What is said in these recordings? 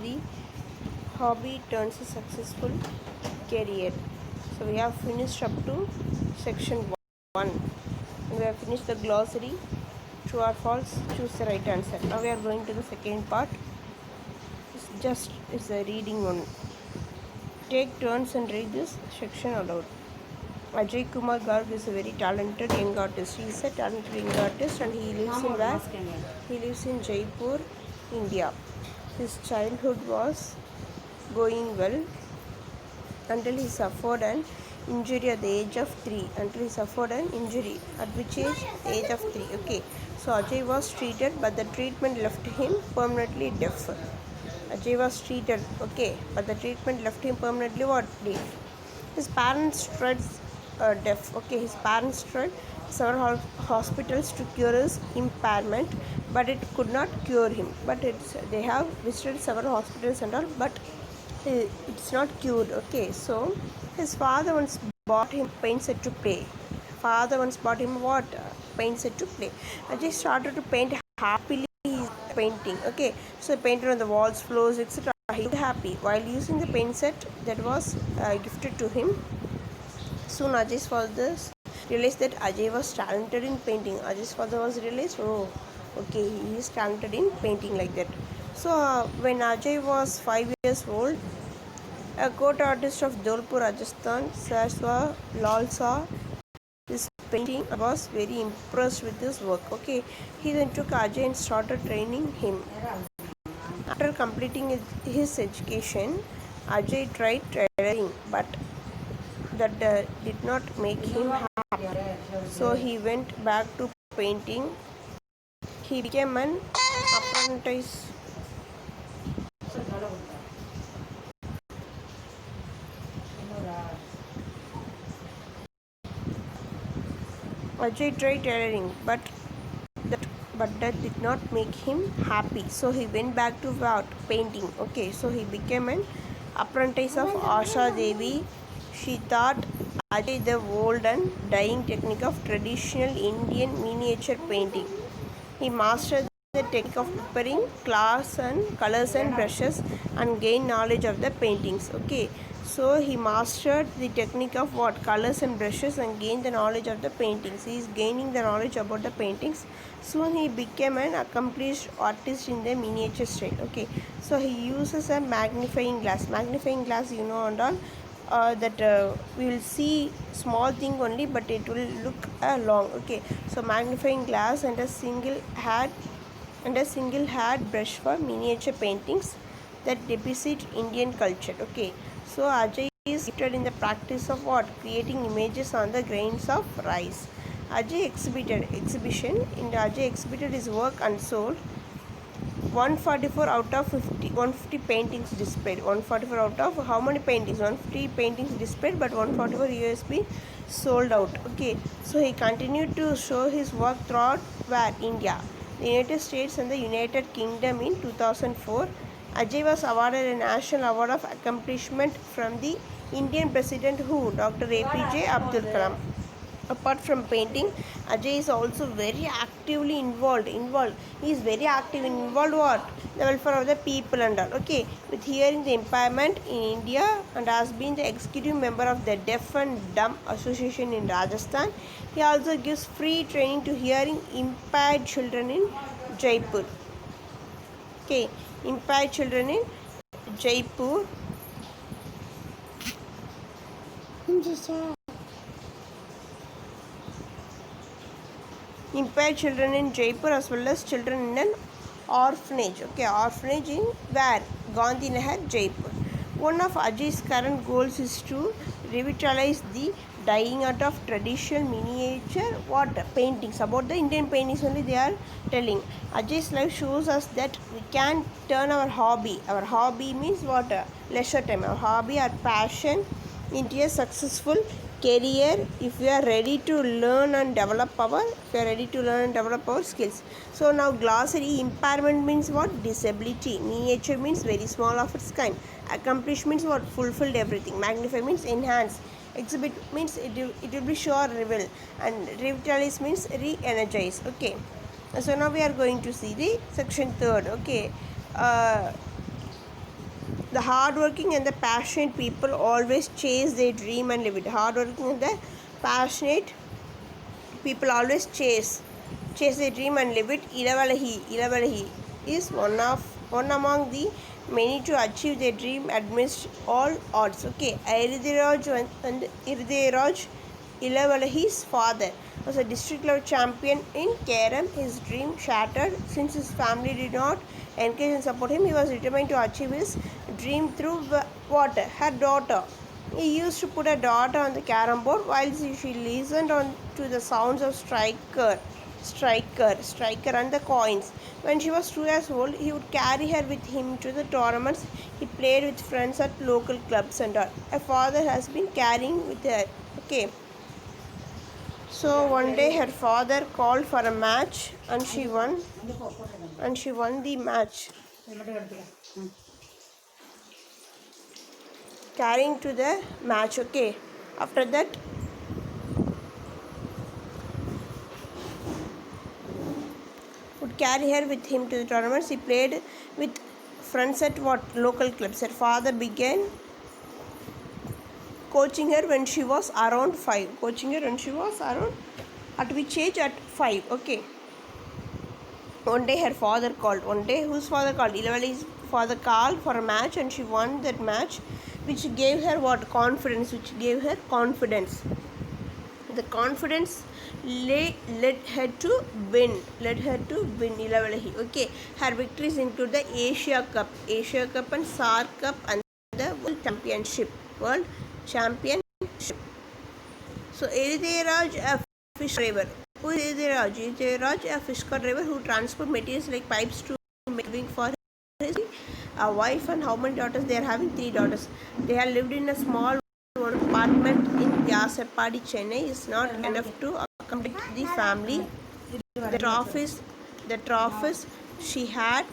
the hobby turns a successful career. So we have finished up to section 1. We have finished the glossary. True or false, choose the right answer. Now we are going to the second part. It's a reading one. Take turns and read this section aloud. Ajay Kumar Garg is a very talented young artist. He is a talented young artist and he lives in where? He lives in Jaipur, India. His childhood was going well until he suffered an injury at the age of 3. Until he suffered an injury. At which age? Age of 3. Okay. So Ajay was treated, but the treatment left him permanently deaf. Ajay was treated, okay, but the treatment left him permanently what? Deaf. His parents tried deaf. Okay, his parents tried several hospitals to cure his impairment, but it could not cure him. But they have visited several hospitals and all, but it's not cured. Okay, so his father once bought him paint set to play. Father once bought him what? Paint set to play. Ajay started to paint happily. His painting. Okay, so he painted on the walls, floors, etc. He looked happy while using the paint set that was gifted to him. Soon Ajay's father realized that Ajay was talented in painting. Ajay's father was realized, oh, okay, he is talented in painting like that. So when Ajay was 5 years old, a court artist of Dholpur, Rajasthan, Saswa Lalsa, this painting, was very impressed with his work. Okay, he then took Ajay and started training him. After completing his education, Ajay tried tailoring, but that did not make him happy. So he went back to painting. He became an apprentice. Ajay tried tailoring, but that did not make him happy. So he went back to painting. Okay, so he became an apprentice of Asha Devi. She taught Ajay the old and dyeing technique of traditional Indian miniature painting. He mastered the technique of preparing class and colors and brushes and gained knowledge of the paintings. Okay, so he mastered the technique of what? Colors and brushes and gained the knowledge of the paintings. He is gaining the knowledge about the paintings. Soon he became an accomplished artist in the miniature style. Okay, so he uses a magnifying glass. Magnifying glass, you know, and all. That we will see small thing only, but it will look long. Okay, so magnifying glass and a single had brush for miniature paintings that depict Indian culture. Okay, so Ajay is gifted in the practice of what? Creating images on the grains of rice. Ajay exhibited his work unsold 144 out of 150 paintings displayed. 144 out of how many paintings? 150 paintings displayed, but 144 USB sold out. Okay, so he continued to show his work throughout where? India, the United States and the United Kingdom. In 2004, Ajay was awarded a National Award of Accomplishment from the Indian President who? Dr. APJ Abdul Kalam. Apart from painting, Ajay is also very actively involved. He is very active in involved what? The welfare of the people and all. Okay, with hearing the impairment in India and has been the executive member of the Deaf and Dumb Association in Rajasthan. He also gives free training to hearing impaired children in Jaipur. Okay, impaired children in Jaipur. Impaired children in Jaipur as well as children in an orphanage. Okay, orphanage in where? Gandhi Nagar, Jaipur. One of Ajay's current goals is to revitalize the dyeing art of traditional miniature paintings. About the Indian paintings only they are telling. Ajay's life shows us that we can turn our hobby means what? Leisure time. Our hobby, our passion into a successful career if we are ready to learn and develop our skills. So now glossary. Impairment means what? Disability. Miniature means very small of its kind. Accomplish means what? Fulfilled everything. Magnify means enhance. Exhibit means it will be show or reveal. And revitalize means re-energize. Okay, so now we are going to see the section 3rd. Okay, hardworking and the passionate people always chase their dream and live it. Hardworking and the passionate people always chase their dream and live it. Ilavalahi is one among the many to achieve their dream amidst all odds. Okay, Iridhiraj Ilavalahi's father was a district level champion in Kerala. His dream shattered since his family did not encourage and support him. He was determined to achieve his dream through water. Her daughter. He used to put a dot on the carom board while she listened to the sounds of striker and the coins. When she was 2 years old, he would carry her with him to the tournaments. He played with friends at local clubs and all. Her father has been carrying with her. Okay. So one day her father called for a match and she won. And she won the match. Carrying to the match. Okay. After that, would carry her with him to the tournaments. He played with friends at local clubs. Her father began coaching her when she was around 5. At which age? At 5. Okay. One day her father called. Whose father called? Ilavali's father called for a match and she won that match, which gave her confidence. The confidence led her to win. Ilavalahi. Okay. Her victories include the Asia Cup and SAR Cup and the World Championship. So Iridhiraj, a fish driver. Who is Iridhiraj? Iridhiraj, a fish driver who transport materials like pipes to living for his wife and how many daughters? They are having 3 daughters. They have lived in a small apartment in Vyasapadi, Chennai. Is not enough to accommodate the family. The trophies she had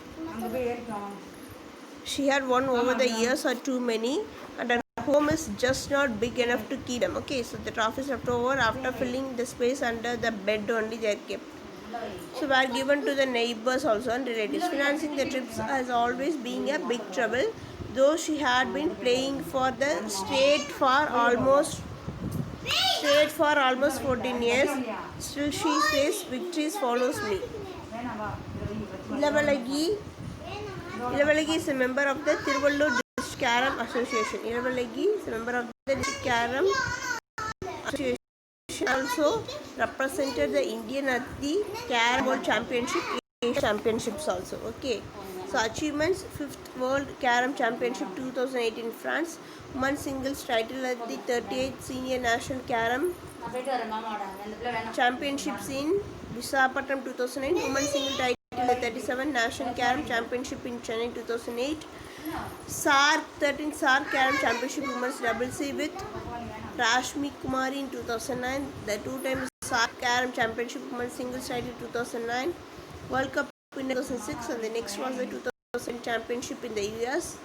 won over the years are too many, and her home is just not big enough to keep them. Okay, so the trophies left over after filling the space under the bed only they are kept. So were given to the neighbors also and relatives. Financing the trips has always been a big trouble. Though she had been playing for the state for almost 14 years, still she says victories follows me. Ilavalagi is a member of the Tiruvallur District Carom Association. Ilavalagi is a member of the District Carom Association. Also represented the Indian at the Carom World Championship, Asia Championships also. Okay. So achievements: 5th World Carom Championship 2018 in France. Women's singles title at the 38th Senior National Carom Championships in Visakhapatnam 2009. Women's single title at the 37th National Carom Championship in Chennai 2008. 13th SAR Carom Championship Women's Double C with Rashmi Kumari in 2009. The 2-time SAR Carom Championship Women's Singles title 2009. World Cup in 2006, and the next was the 2000 Championship in the US.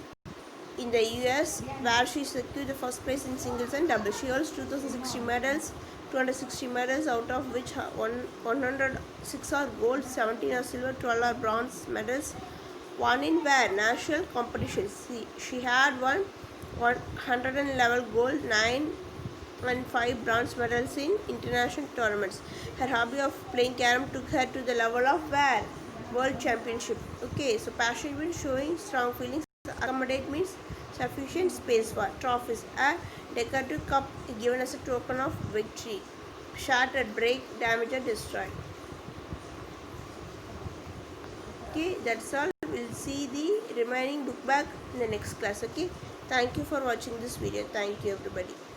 Where she secured the first place in singles and doubles. She holds 260 medals, out of which 106 are gold, 17 are silver, 12 are bronze medals. One in where national competitions. She had won 111 gold, 9 and 5 bronze medals in international tournaments. Her hobby of playing carom took her to the level of where? World Championship. Okay, so passion means showing strong feelings. Accommodate means sufficient space for. Trophies, a decorative cup given as a token of victory. Shattered, break, damage and destroy. Okay, that's all. We'll see the remaining book back in the next class. Okay, thank you for watching this video. Thank you everybody.